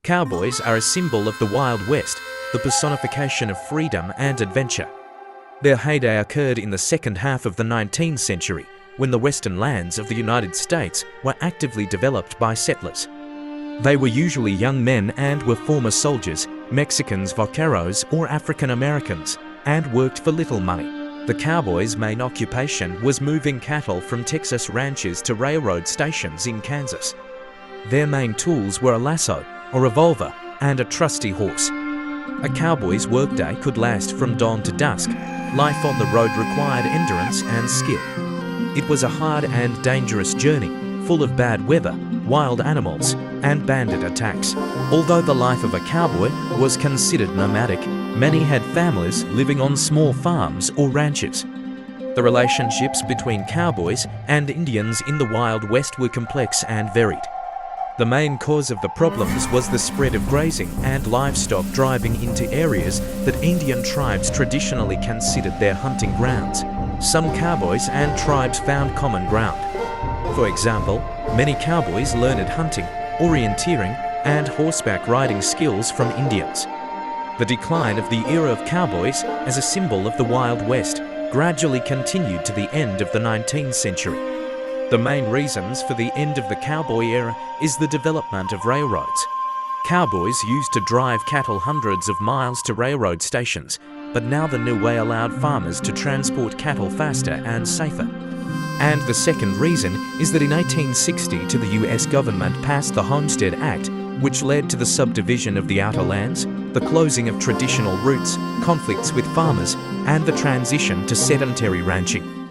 Cowboys are a symbol of the Wild West, the personification of freedom and adventure. Their heyday occurred in the second half of the 19th century, when the western lands of the United States were actively developed by settlers. They were usually young men and were former soldiers, Mexicans, vaqueros, or African Americans, and worked for little money. The cowboys' main occupation was moving cattle from Texas ranches to railroad stations in Kansas. Their main tools were a lasso, a revolver, and a trusty horse. A cowboy's workday could last from dawn to dusk. Life on the road required endurance and skill. It was a hard and dangerous journey, full of bad weather, wild animals, and bandit attacks. Although the life of a cowboy was considered nomadic, many had families living on small farms or ranches. The relationships between cowboys and Indians in the Wild West were complex and varied. The main cause of the problems was the spread of grazing and livestock driving into areas that Indian tribes traditionally considered their hunting grounds. Some cowboys and tribes found common ground. For example, many cowboys learned hunting, orienteering, and horseback riding skills from Indians. The decline of the era of cowboys as a symbol of the Wild West gradually continued to the end of the 19th century. The main reasons for the end of the cowboy era is the development of railroads. Cowboys used to drive cattle hundreds of miles to railroad stations, but now the new way allowed farmers to transport cattle faster and safer. And the second reason is that in 1860 the US government passed the Homestead Act, which led to the subdivision of the outer lands, the closing of traditional routes, conflicts with farmers, and the transition to sedentary ranching.